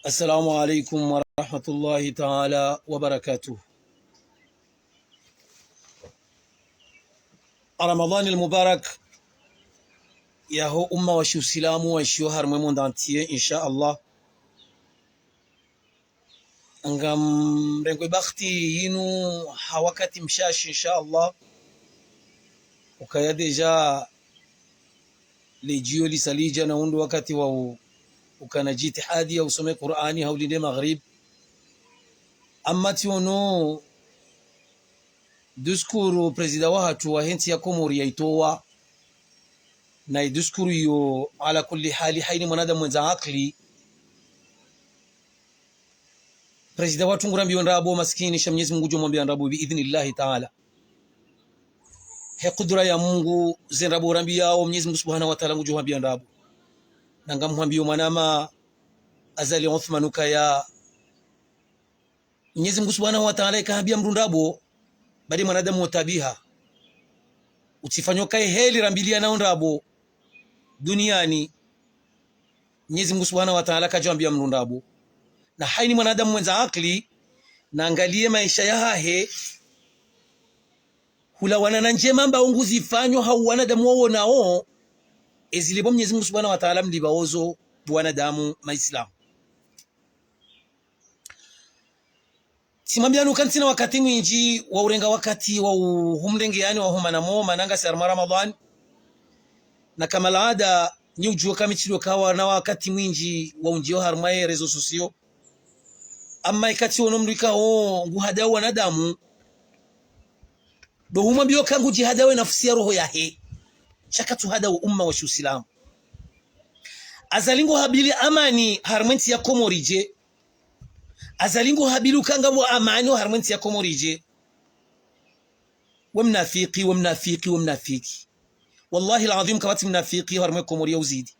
السلام عليكم ورحمة الله تعالى وبركاته. رمضان المبارك يا هو أمة وشو سلام وشو هرمون دانتيه إن شاء الله. أنغام رنقو بختي ينو حوكتي مشاش إن شاء الله. وكيا ديجا لجيو لساليجا نوند وقتي وكان جيت حادي أو سمي قرآني هولي مغرب. أما تيونو diskuru prezida wahatu wa henti ya Komori yaitowa na diskuru yo ala kulli hali haini mwanadamu mwenza akli prezida watu ngurambi nrabo maskini sha Mwenyezi Mungu jomwambia nrabo biidhnillahi taala he kudura ya Mungu zenrabo rambi yao Mwenyezi Mungu subhanahu wa taala ngujomwambia nrabo nanga mwambio mwanama azali Uthman kaya Mwenyezi Mungu subhanahu wa taala ikaambia mrundabo bali mwanadamu watabiha utifanywa kai heli rambilia na nrabo duniani. Mwenyezi Mungu Subhanahu wa Ta'ala kajambia mrundabo na haini mwanadamu mwenza akli na angalie maisha ya hahe hula wanana njema mba ungu zifanywa hau wanadamu wao nao ezilibo Mwenyezi Mungu Subhanahu wa Ta'ala mlibaozo wanadamu maislamu. Simambia nukantina wakati mwinji wa urenga wakati wa humrenge yani wa huma na mo mananga sarma Ramadhan na kama laada ni ujua kamichilo kawa na wakati mwinji wa unjio harmaye rezo sosio amma ikati wonomrika ho nguhada wanadamu do humambio kangu jihadawe nafsi ya roho yahe shakatu hada wa umma wa shusilamu azalingo habili amani harmenti ya Komorije azalingo habilu kanga wa amani wa harmenti ya Komorije wamnafiki wallahi alazim kabati mnafiki harmwe Komori uzidi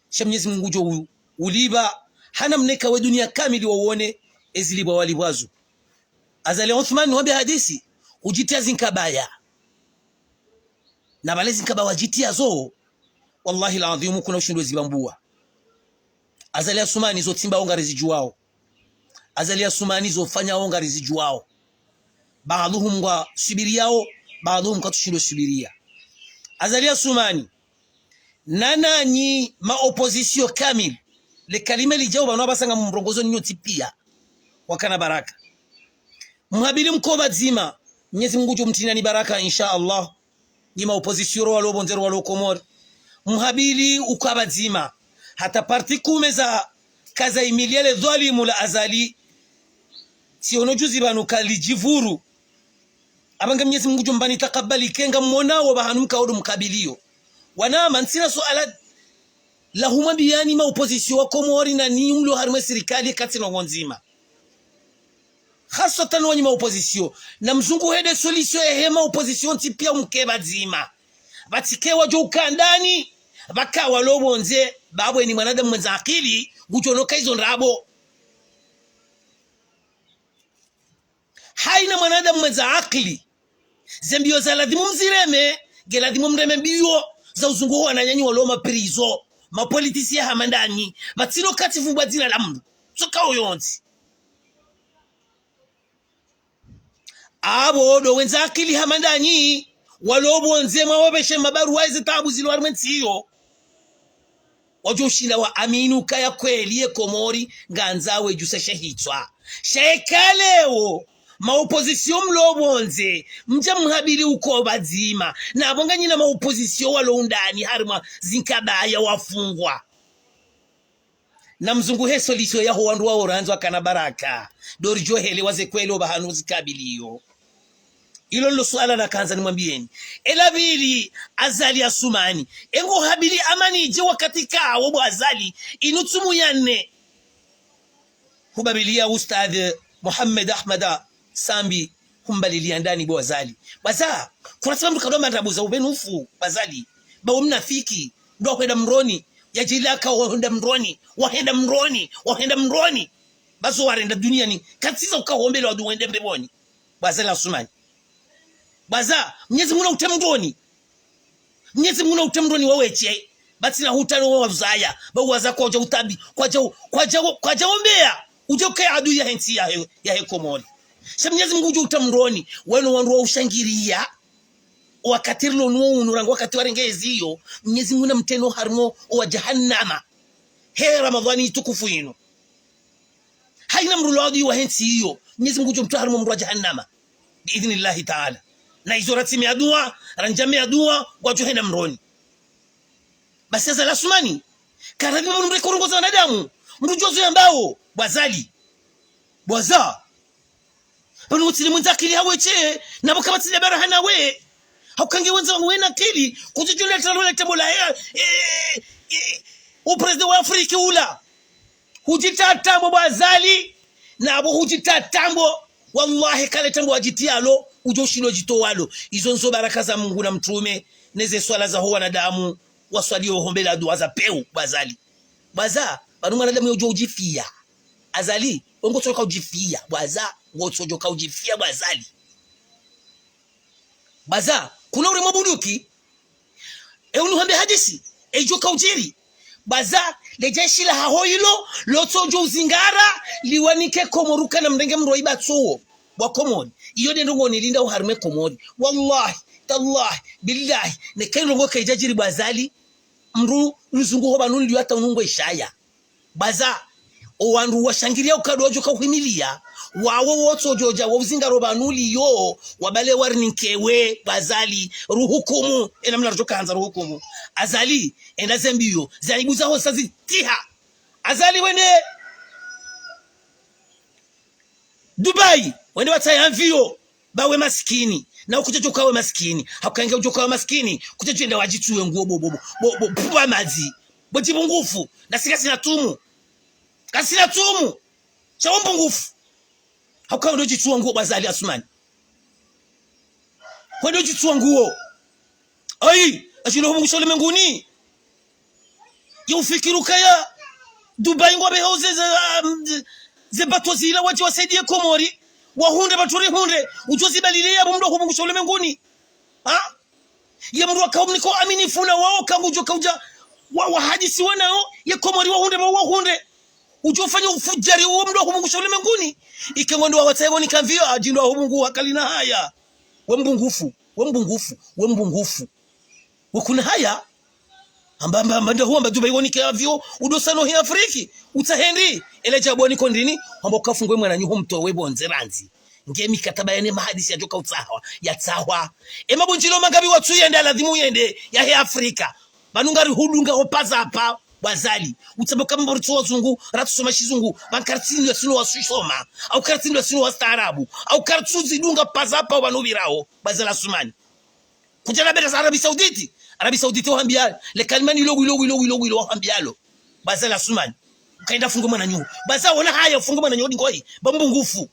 sha Mwenyezi Mungu jo uliba hana mneka wa dunia kamili waone eziliba walibwazo azali Uthman wabi hadisi ujitia zinkabaya na balezi nkaba wajitia zo wallahi alazim kuna ushindwe zibambua azali Asumani zo timba onga rizijuwao azali Asumani zo fanya onga rizijuwao baaduhum wa subiriyao baaduhum katushindwe subiria azali Asumani nanani ma opposition kamil le kalima lijao bano basanga mrongozo nyoti pia wakana baraka mhabili mkoba zima Mwenyezi Mungu jomtina ni baraka insha Allah ni ma opposition walo bonzero walo Komori mhabili ukaba zima hata parti kumeza kaza imiliele dhalimu la azali siono juzi banu kalijivuru abanga Mwenyezi Mungu jombani takabali kenga mmonao bahanumka odo mkabilio wanama nsina suala lahuma biyani ma opposition wa Komori na ni umlo harme serikali kati na ngonzima hasatan wani ma opposition na mzungu hede solution hema opposition tipia mkeba zima batikewa jo ukandani bakawa lobonze babwe ni mwanadamu mwenza akili gujonoka hizo nrabo haina mwanadamu mwenza akili zembio za ladhimu mzireme geladhimu mreme mbio za uzungu huwa na nyanyi waloma prizo mapolitisi ya hamandani matino katifu badina la mdu soka uyonzi abo do wenza akili hamandani walobo nzema wabeshe mabaru waize tabu zilo armenti hiyo wajoshila wa aminu kaya kweli ye Komori nganzawe juseshe hitwa shekaleo ma opposition mlobonze mja mhabili uko bazima na abonga nyina ma opposition walo undani harima zinkabaya wafungwa na mzungu heso liso yaho wandu wa oranzo akana baraka dorijo hele waze kweli obahanu zikabiliyo ilo lo swala na kanza nimwambieni elabili azali Asumani engo habili amani je wakati kawo bo azali inutumu yanne hubabilia ustadh Muhammad Ahmada Sambi humbalilia ndani bo azali baza kuna sababu kadoma ndabuza ubenufu bazali ba mnafiki ndo kwenda mroni yajilaka wahenda mroni bazo warenda duniani katiza ukaombele wadu wende mbeboni bazali Asumani baza Mwenyezi Mungu utemndoni waweche bati na hutano wa uzaya bawaza kwa utabi kwa jaombea ujoke adui ya hensi ya hekomoni sha Mwenyezi Mungu utamroni wano wandu ushangiria wakatirlo nuo unurango wakati warengezi hiyo Mwenyezi Mungu na mteno harmo wa jahannama he Ramadhani tukufu ino haina mruladi wa hensi hiyo Mwenyezi Mungu mtu harmo mru wa jahannama biidhnillahi ta'ala na hizo ratimi ya dua ranjame ya dua watu hena mroni basi sasa la sumani karabi mnure korongoza wanadamu mrujozo ambao bazali bwaza bano utile mwenzakili haweche nabo kabatile barahana we haukange wenza wena kili kujijule talole tebola o president wa Afrika ula hujitatambo bazali nabo hujitatambo wallahi kale tambo ajitialo ujoshilo jitowalo izo nzo baraka za Mungu na mtume neze swala za wanadamu waswalio hombela dua za peu bazali baza banu mwanadamu yojo ujifia azali ongo toka ujifia baza ngoto joka ujifia bazali baza kuna ule mabunduki unuhambe hadisi ejoka ujiri baza lejeshi la hahoilo lotojo uzingara liwanike komoruka na mrenge mroiba tsuo wa komodi iyo de ndongo nilinda uharume komodi wallahi tallahi billahi ne kailo ngo kajajiri bazali mru nzungu ho banuni liyo hata unungo ishaya baza owandu washangiria ukadojo kauhimilia wawo woto joja wuzingaro banuli yo wabale warninkewe bazali ruhukumu ena mnarjoka hanza ruhukumu azali enda zembiyo zaibuza ho sazitiha azali wende Dubai wende watayamvio bawe maskini na ukujejo kawe maskini hakukange ujoka wa maskini kujejo enda wajituwe nguo bobo puba mazi bojibu ngufu na sina tumu kasina tumu chaombo ngufu hakukange ndo jituwa nguo bazali asumani wende jituwa nguo ai ashilo Mungu shole menguni yufikiru kaya Dubai ngwabe hoze ze batozila waje wasaidie Komori wahunde baturi hunde ujozi balile ya mndo Mungu shole menguni ha ya mndo akaumniko aminifuna wao kangujo kauja wa hadisi wanao ya Komori wahunde wahunde ujofanya ufujari wa mndo Mungu shole menguni ikengondo wa wataibo nikamvio ajindo wa Mungu akalina haya wembungufu wakuna haya amba ndio huamba Dubai woni kavyo udosano hi Afriki utahendi ele jaboni kondini amba kafungwe mwana nyu mtowe bonze ranzi ngemi kataba yane mahadisi ya joka utsawa ya tsawa emabunjilo mangabi watu yende lazima yende ya he Afrika banungari hudunga opaza hapa wazali utaboka mborto wazungu ratusoma shizungu bankartini yasino wasishoma au kartini yasino wastaarabu au kartuzi dunga paza hapa wanubirao bazala sumani kujana beta Arabi Saudite wahambia le kalimani logo wahambialo bazala sumani kaenda fungo mwana nyu baza wona haya fungo mwana nyu ngoi bambu ngufu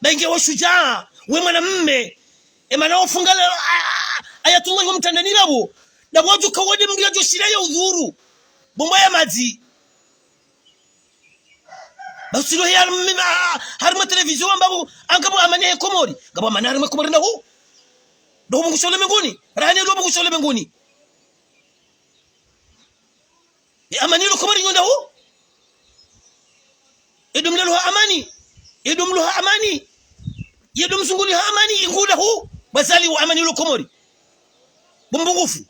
bainge washujaa we mwana mme emana ofungala ayatullah wa mtandani labo na watu kawade mngia joshira ya udhuru bomba ya maji basilo ya harma television ambapo angabo amane Komori ngabo amane harma Komori na hu ndo Mungu shole menguni rahani ndo Mungu shole menguni amani lo Komori nyonda hu edumlelo amani yedum sunguli amani ingula hu basali wa amani lo Komori bumbungufu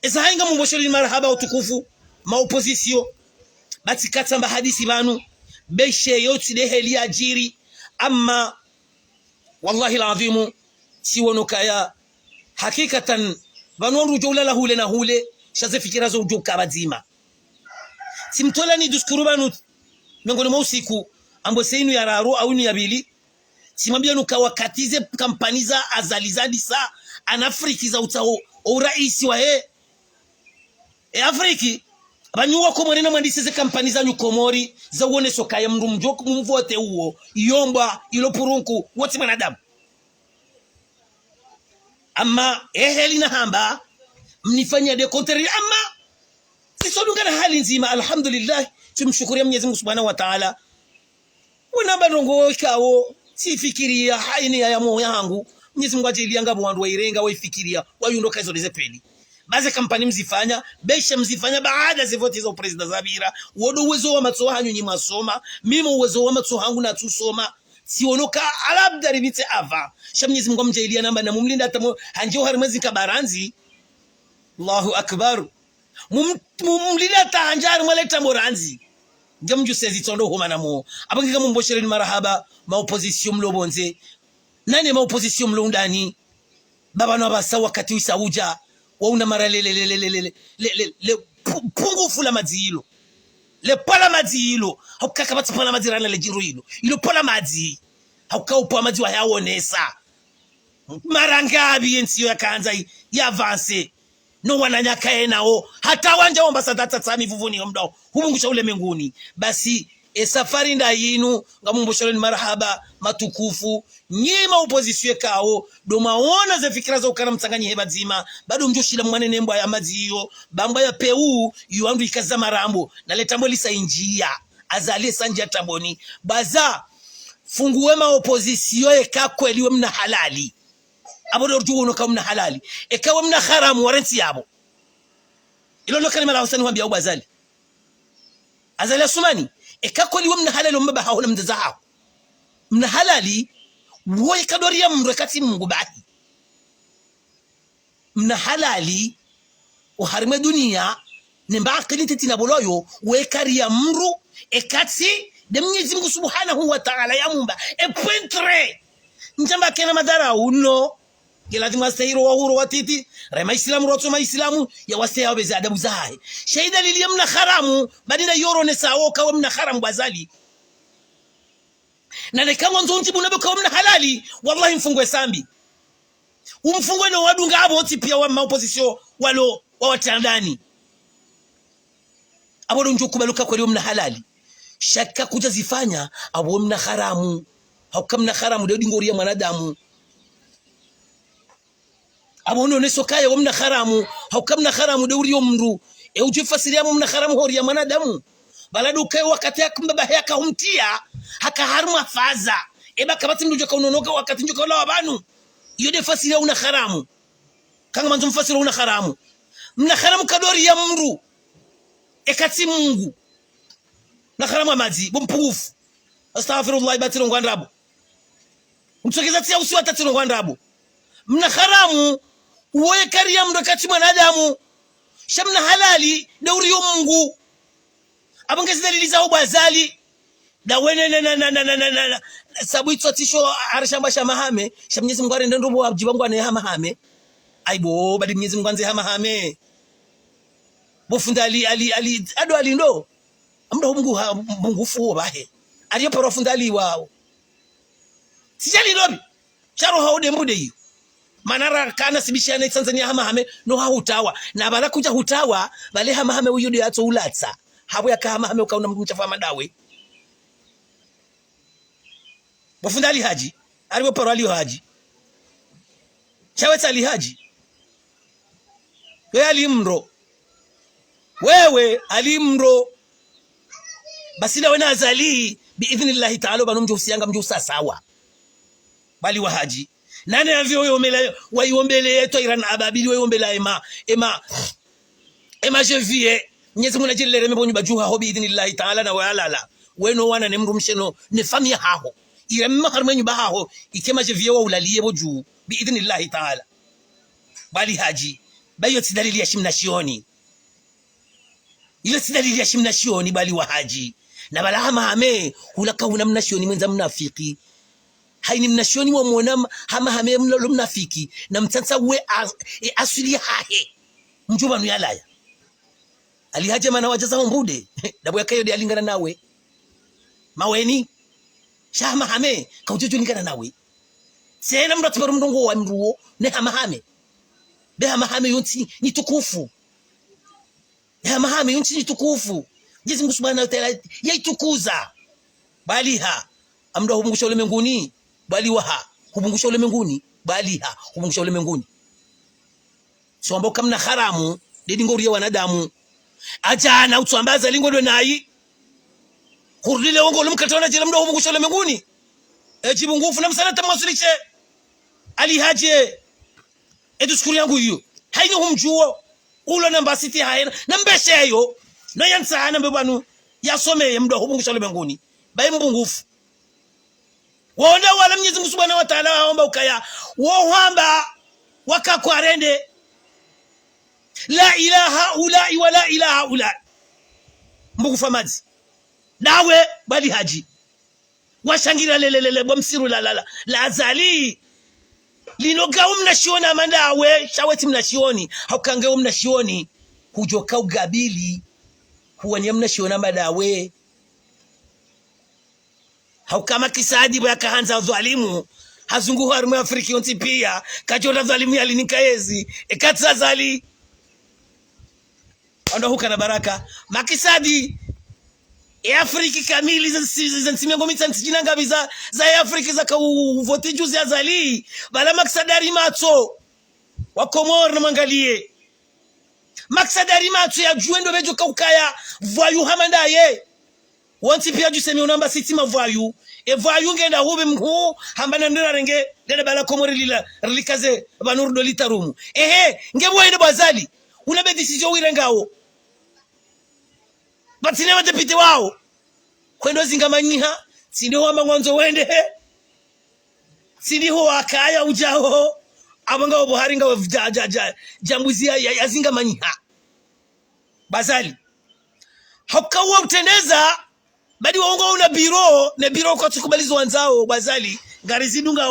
esa hainga mumbosheli marhaba utukufu ma opposition batikata mba hadisi banu beshe yoti de heli ajiri amma wallahi alazim siwonoka ya hakikatan banwaru jawla hule na hule shaze fikira zo ujoka bazima simtola ni diskuru banu miongoni mwa usiku ambo seinu ya raro au ni yabili simambia nuka wakatize kampani za azalizadi sa anafriki za utao uraisi wa Afriki banyuwa Komori na mwandisize kampani za Komori za uone soka ya mndu mjoko mvote huo iyomba ilopurunku wote mwanadamu ama eheli na hamba mnifanya de contraire ama sisodungana hali nzima alhamdulillah tumshukuria Mwenyezi Mungu Subhanahu wa Ta'ala wana barongo kawo sifikiria haini ya moyo yangu Mwenyezi Mungu ajilianga bwandu wairenga waifikiria wayundoka hizo lezepeli baze kampani mzifanya besha mzifanya baada zivoti za president Zabira wodo uwezo wa matso hanyu ni masoma mimi uwezo wa matso hangu na tusoma sionoka alabda ribite ava shamnyezi Mungu mjailia namba na mumlinda atamo hanjo harimezi kabaranzi Allahu akbar mumlinda tahanjar mwaleta moranzi jamju sezi tondo homa namo abangi kama mboshere ni marahaba ma opposition mlobonze nani ma opposition mlondani baba na basa wakati usauja wauna mara le pungufu la mazilo le pala mazilo haukaka bati pala mazirana le jiro ilo pala mazi hauka upo mazi wa yaonesa mara ngabi yensiyo yakaanza ya avance no wananyaka enao hata wanja omba sadata tsami vuvuni omdao hubungusha ule menguni basi safari nda yinu ngamumbosholeni marahaba matukufu nyima opposition kao do maona ze fikira za ukana mtsanganyi heba zima bado mjoshila mwane nembo ya maziyo bamba ya peu yuandu ikaza marambo na letambo lisa injia azali sanja tamboni baza funguwe ma opposition ekakweliwe mna halali abodo rjuwono ka mna halali ekawe mna haramu warenti yabo ilo kalima la Hussein wambia ubazali azali asumani ekakoli wamna halali mbaba haona mzazaha mna halali woy kadoria mrekati Mungu bahi mna halali uharime dunia nemba akili tetina boloyo we kariya mru ekati de Mwenyezi Mungu Subhanahu wa Ta'ala ya mumba pointre njamba kena madara uno lazima stahiro wa huru watiti rema islamu roto ma islamu ya wasea beza adabu zahe shaida lili mna haramu badina yoro ne sawo ka mna haramu bazali na ne kama nzonti bunabe ka mna halali wallahi mfungwe sambi umfungwe no wadunga abo pia wa opposition walo wa watandani abo ndo kubaluka kwa mna halali shaka kuja zifanya abo mna haramu haukamna haramu ndio dingoria mwanadamu abono nesokaye wamna haramu haukamna haramu deuriyo mru ujifasiria mna haramu hori ya mwanadamu baladu kai wakati akambaba yaka humtia haka haruma faza eba kabati mdujo kaunonoka wakati njoka la wabanu iyo defasiria una haramu kanga manzo mfasira una haramu mna haramu kadori ya mru ekati Mungu na haramu amazi bompufu astaghfirullah batiro ngwandrabo mtokeza tia usiwa tatiro ngwandrabo mna haramu uwe kariya mrakati mwanadamu shamna halali dauriyo Mungu abangezi dalili za ubazali da wene na sabu itsotisho arashamba shamahame shamnyezi Mungu arende ndobo ajibangu ane hamahame aibo badi Mwenyezi Mungu anze hamahame bofunda ali ado alindo amdo Mungu fuo bahe aliyo profunda ali wao sijali lobi charo haude mbude hiyo manara kana sibishana Tanzania hamahame no hutawa na bala kuja hutawa bale hamahame uyudi yato ulatsa habo yakamahame ukauna mchafa madawe bafundali haji aliwo parali haji chaweta ali haji wewe alimro basi na wena azali biidhnillah ta'ala banumjo usiyanga mjo sawa bali wa haji nani avyo yombele wayombele yeto iran ababili wayombela ema jevie Mwenyezi Mungu najilele mbonyu bajuha hobi idhnillah ta'ala na walala weno wana ne mrumsheno ne famia haho iremma harmenyu baho ikema jevie wa ulaliye boju biidhnillah ta'ala bali haji bayo tidalili ya shimnashioni ile tidalili ya shimnashioni bali wa haji na bala hamahame hulaka una mnashioni mwenza mnafiki haini mnashioni wa muona hamahame mnafiki na mtsansa we asili hahe mjuba nu yalaya alihaje mana wajaza mbude dabo yakayo de alingana nawe maweni shama hame kaujojo lingana nawe sena mndu atibaru mndongo wa mruo ne hamahame be hamahame yonti ni tukufu hamahame yonti ni tukufu Mwenyezi Mungu Subhanahu wa Ta'ala yaitukuza bali ha amdo hubungusha ulimwenguni bali waha hubungusha ulimwenguni bali ha hubungusha ulimwenguni so ambao kama na haramu dedi ngori ya wanadamu ajana utuambaza lingodwe nayi kurlile wongo lumkatona jira mdo hubungusha ulimwenguni ejibu ngufu na msalata mwasuliche ali haje eduskuri yangu hiyo haini humjuo ulo namba siti haena nambesheyo no yansana mbebanu yasomeye mdo hubungusha ulimwenguni baye mbungufu wonda wala Mwenyezi Mungu Subhanahu wa Ta'ala aomba ukaya wohamba wakakwarende la ilaha ula wa la ilaha ula mbugufa mazi nawe bali haji washangira lelelele bomsiru la azali linoga umnashiona mandawe shaweti mnashioni haukange umnashioni kujoka ugabili huwa mnashiona madawe haukama kisadi bwa kahanza dhalimu hazungu harumu Afrika yonti pia kajona dhalimu yalinikaezi ekatza zali ando hukana baraka makisadi Afrika kamili za nsimego mitanti jinanga biza za Afrika za vote juzi azali bala maksadari matso wa Komoro na mangalie maksadari matso ya juendo bejo kaukaya voyu hamandaye wanti pia jusemi unamba sitima voyu e voyu ngenda hube mhu hambana ndira renge dede bala Komoro likaze banurdo litarumu ngebo ende bazali unabe decision wirengao batine wadepite wao kwendo zingamanyiha sindiho amangwanzo wende sindiho wakaya ujaho abanga Buhari nga jambuzi ya zingamanyiha bazali hakawa utendeza badi waongo una biro ne biro kwa tukubalizo wanzao bazali ngari zidunga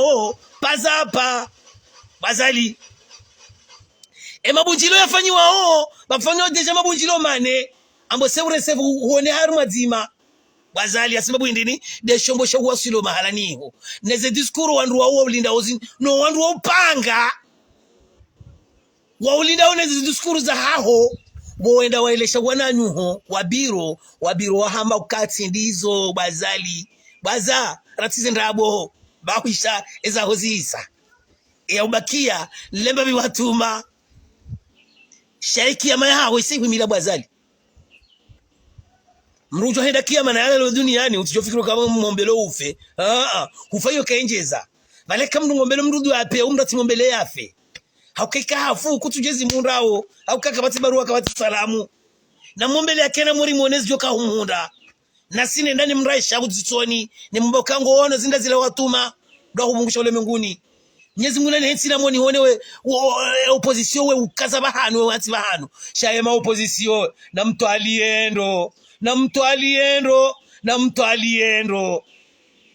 paza hapa bazali mabunjilo yafanyiwa bafanywa deja mabunjilo mane ambo seuresevu huone haru mazima bazali asababu indini de shombo shawa silo mahala niho neze diskuru wandu wa ulinda ozi no wandu wa upanga wa ulinda neze diskuru za haho boenda waelesha wananyuho wabiro wa hamba ukati ndizo bazali baza ratize ndabo bawisha eza hozisa ya ubakia lemba biwatuma shaiki ya mayaho isi mila bazali mrujo henda kiyama na yale duniani utichofikiro kama mwombelo ufe hufayo kaenjeza bale kama mwombelo mrudu ape umrati mwombele yafe haukeka hafu kutujezi mundao haukaka bati barua kabati salamu na mwombele akena muri muonezi joka humunda na sine ndani mraisha kuzitsoni ni mbokango ono zinda zile watuma ndo hubungusha ule menguni Mwenyezi Mungu nani na moni honewe opposition we ukaza bahanu we wati bahanu shayema opposition na mtu aliendo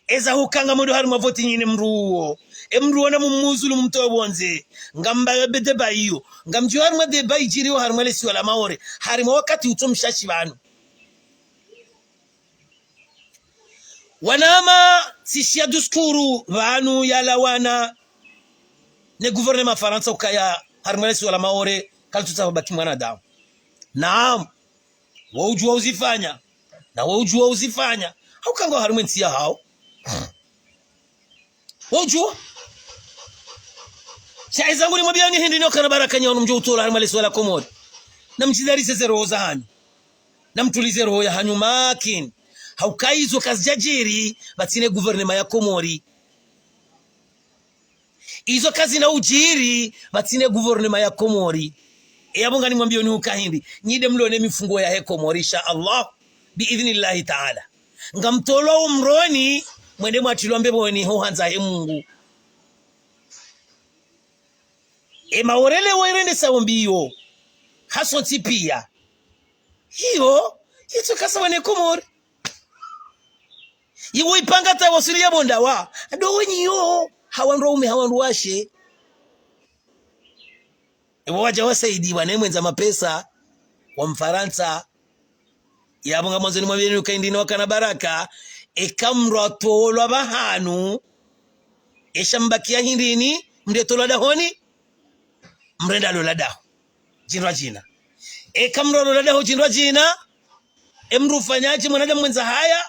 eza hukanga mudu haru mavoti nyine mruo mruo na mumuzulu mtoe bonze ngamba bede bayo ngamju haru made bayi jiriyo haru malesi wala maore haru wakati utomshashi banu wanama sishia duskuru banu yala wana ne gouvernement Faransa ukaya haru malesi wala maore kalituta baki mwanadamu naam waujua uzifanya na waujua uzifanya haukanga harumenti ya hao waujua shaizangu ni mwabiani hindi nyo kanabaraka nyao mjo utola harumalesi wala Komori na mchidarise zero za hanyu na mtulize roho ya hanyu makin haukaizo kazijajiri batine guvernema ya Komori izo kazi na ujiri batine guvernema ya Komori yabonga ni mwambio ni ukahindi nyide mlone mifungo ya Komori insha Allah biidhnillahi ta'ala ngamtolo umroni mwende mwatilombe boni ho hanza Mungu maorele wairende sawmbio haso tipia hiyo yetu kasawane Komori yiwo ipanga ta wasili ya bonda wa ndo wenyo hawandu washe waja wasaidi wanemwenza mapesa wa Mfaransa yabonga mwanzoni mwabeni ukaindini wakana baraka ekamro tolwa bahanu eshambakia hindini mndetolwa dahoni mrenda loladaho jinwa jina ekamro loladaho jinwa jina emrufanyaji mwanadamu mwenza haya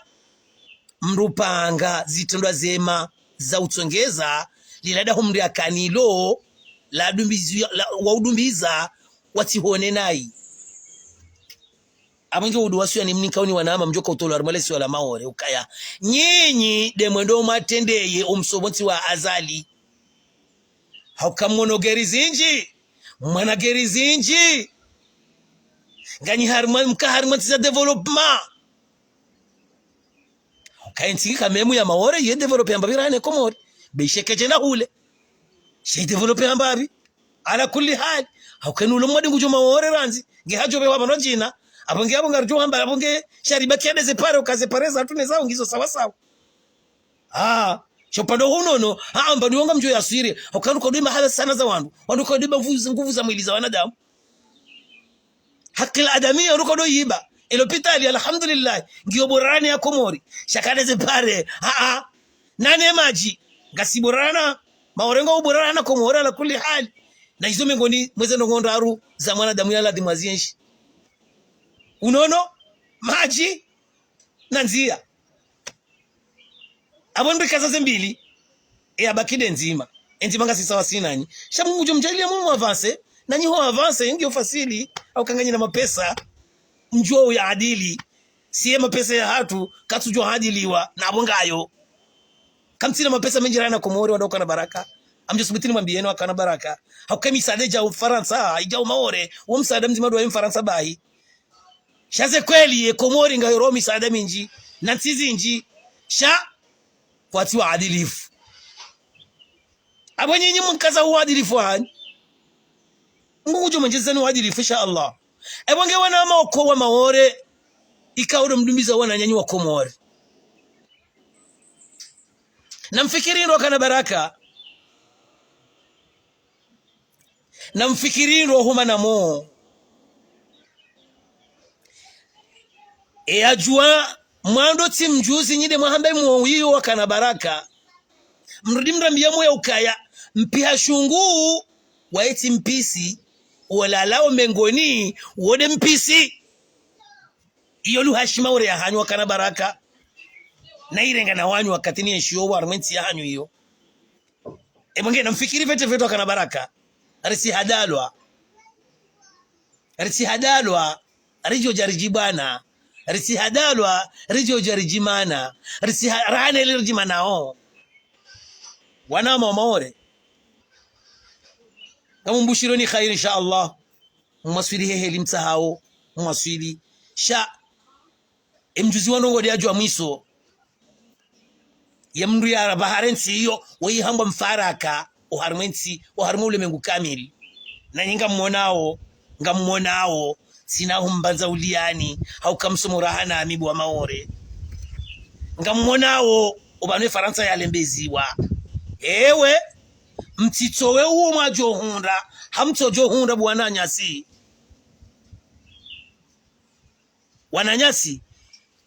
mrupanga zitendwa zema za utsongeza liladaho mri akanilo la waudumbiza watihone nai abange uduwasyo ni mnikauni wanama mjoka utolo armalesi wala maore ukaya nyinyi demwendo matendeye omsobonti wa azali haukamono gerizinji mwana gerizinji ngani harman mka harman za development kainti kamemu ya maore ye develop ya mbabirane Komori beisheke na hule she develop ya mbabi ala kulli hal haukenulo mwadi ngujo maore ranzi ngehajo be wabano jina abonge abo ngarjo hamba abonge shariba kende ze pare ukazepareza tune zao ngizo sawa sawa chopando hunono amba niwonga mjo ya siri haukandu kwa dima hala sana za wandu kwa dima nguvu za mwili za wanadamu haki adamia ruko do yiba ilopitali alhamdulillah ngiyo borani ya Komori shakade ze pare nane maji ngasiborana maorengo uborana Komori ala kulli hali na hizo mengoni mweze ngondo aru za mwanadamu ya ladhi mazienshi unono maji na nzia abonde kaza mbili abakide nzima ngasi sawa sinanyi shamu mujo mjalia mumu avance nanyi ho avance ngi ofasili au kanganya na mapesa mjo ya adili siye mapesa ya hatu katujo hadiliwa na abongayo kamtina mapesa menjirana Komori wadoka na baraka amjo subitini mwambieno akana baraka hakami sadeja ufaransa ijao maore uo msaada mzima wa mfaransa bahi shaze kweli Komori ngayo misaada minji na ntizi nji sha wati wa adilifu abo nyinyi mkaza wa adilifu hani ngujo mwenjezani wa adilifu insha Allah ebo nge wana maoko wa maore ikauro mdumiza wana nyanyi wa Komori namfikirino kana baraka namfikirino huma namo ajua mwando timjuzi nyide mwahambe mwiyo wakana baraka mrudi mrambia moya ukaya mpiha shungu waeti mpisi walalao mengoni wode mpisi iyo luhashima ure ya hanyu wakana baraka na irenga na wanyu wakati ni enshiyo wa armenti ya hanyu iyo ebonge namfikiri vete wakana baraka arisi hadalwa arijo jarijibana risi hadalwa rijo jarijimana risi rane lirjimanao wana maore kama mbushironi khair insha Allah mwaswili hehe limsahao mwaswili sha mjuzi wano ngodi ajwa mwiso ya mndu ya baharensi hiyo wei hamba mfaraka uharmensi uharmule mengu kamili na nyinga mmonao sina humbanza uliani haukamsomorahana amibu wa maore ngammonao ubanwe Faransa yalembeziwa ewe mtitowe uo mwajo hunda hamtojo hunda bwana nyasi wananyasi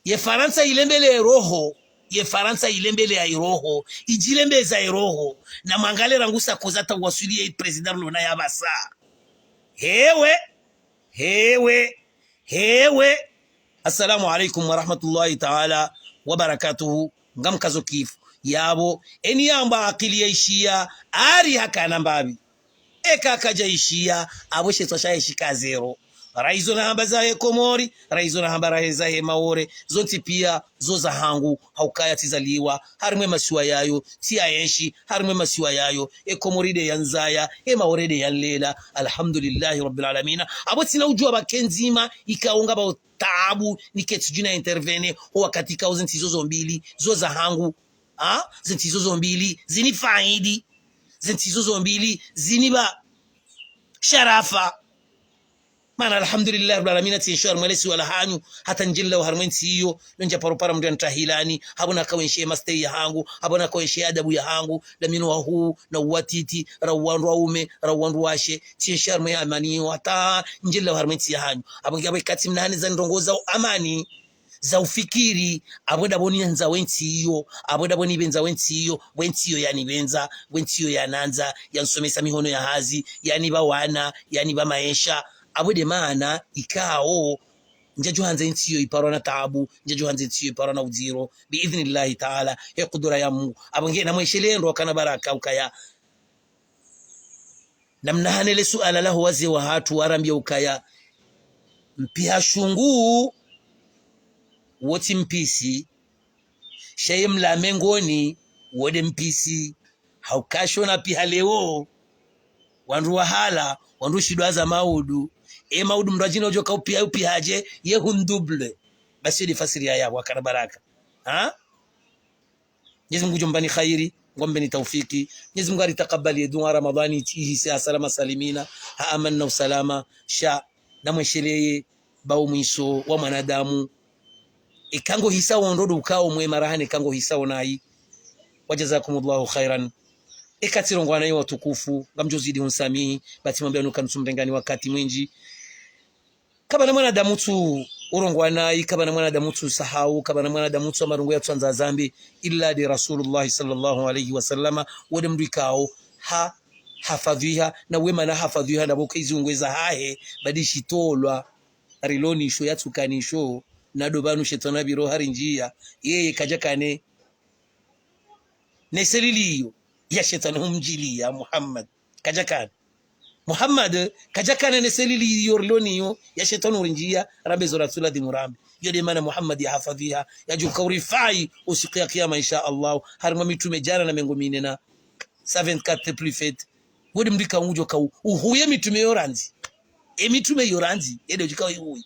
ye Faransa ilembele roho ye Faransa ilembele ya roho ijilembeza roho na mangale rangusa kozata wasulie president lona ya basa hewe assalamu alaikum wa rahmatullahi ta'ala wa barakatuhu ngamkazo kifu yabo eni yamba akili yaishia ari hakana mbabi eka kaja ishia aboshe tosha ishika zero raizo na hamba za Komori raizo na hamba rahe za maore zonti pia zoza hangu haukaya tizaliwa harimwe masiwa yayo tia yenshi harimwe masiwa yayo Komori de yanzaya maore de yanlela alhamdulillahi rabbil alamin aboti na ujua bakenzima ikaunga ba taabu niketujina intervene ho katika uzenti zozo mbili zoza hangu zenti zozo mbili zini faidi zenti zozo mbili zini ba sharafa mana alhamdulillah rabbil alamin tinshar malesi wala hanyu hata njilla wa harmenti hiyo nja paropara mndu antahilani habuna kawenshe mastay ya hangu habuna kawenshe adabu ya hangu lamino wa huu na watiti rawandu aume rawandu washe tinshar maya amani wata njilla wa harmenti ya hanyu abungia bakati mnani za ndongoza amani za ufikiri aboda boni nza wenti hiyo aboda boni benza wenti hiyo yani benza wenti hiyo yananza yansomesa mihono ya hazi yani bawana yani ba maisha abode maana ikao njejo hanze ntiyo iparo na taabu njejo hanze ntiyo iparo na uziro biidhnillah taala ya kudura ya Mungu abonge na mweshelendo kana baraka ukaya namna hanele suala lahu wazi wa hatu warambia ukaya mpia shungu woti mpisi shayem la mengoni wode mpisi haukasho na pia leo wandu wahala wandu shidwaza maudu maudu mrajino joka upi haje ye hundouble basi di fasiria ya wakana baraka ha. Mwenyezi Mungu jombani khairi, ngombe ni taufiki. Mwenyezi Mungu alitakabali dua Ramadhani tihi si salama salimina ha amanna usalama sha na mwesheleye bao mwiso wa mwanadamu ikango hisa ondodo ukao mwe marahani kango hisa onai. Wajazakumullahu khairan. Ikatirongwana yi watukufu ngamjozidi unsamihi bati mambe anuka mrengani wakati mwinji kabana mwanadamu tu urongwana ikabana mwanadamu tu sahau kabana mwanadamu tu amarungu ya twanza zambi illa di Rasulullah sallallahu alayhi wasallama wode mdikao hafadhiha na wema na hafadhiha na boka izungweza hahe badishi tolwa riloni sho yatukanisho na dobanu shetana biro hari njia yeye kajakane neseliliyo ya shetani humjili ya Muhammad kajakane Muhammad kajakane neselili yorloniyo ya shetani urinjia rabezo rasula di murambi yode mana Muhammad ya hafadhiha ya jukaurifai usiku ya kiyama insha Allah harima mitume jana na mengo minena 74 plus fete wodi mdika unjo ka uhuye mitume yoranzi mitume yoranzi yede ujikawa uhuye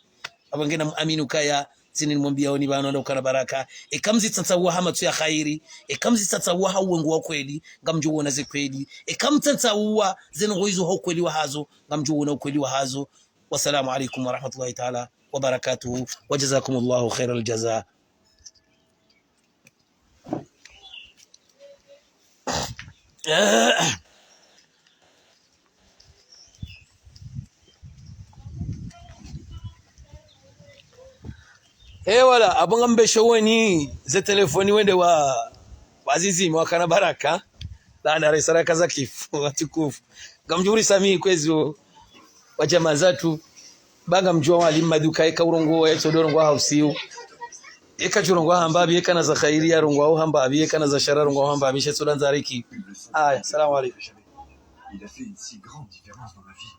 abangena aminu kaya zini mwambia oni bano ndo kana baraka kamzi tsansawa hamatu ya khairi kamzi tsansawa hawengu wa kweli ngamjo wona ze kweli kamtsansawa zeno goizo ho kweli wa hazo ngamjo wona kweli wa hazo. Wassalamu alaikum warahmatullahi ta'ala wabarakatuh wajazakumullahu khairal jazaa. Wala abanga mbesho woni ze telefoni wende wa wazizi mwakana baraka la na resaraka za kifu watukufu ngamjuri sami kwezo wa jamaa zatu banga mjua wali maduka eka urongo yeto dorongo hausiu eka jurongo hambabi eka na za khairi ya rongo hambabi eka na za shara rongo hambabi sheto danzariki. Assalamu alaykum. Il a fait une si grande différence dans ma vie.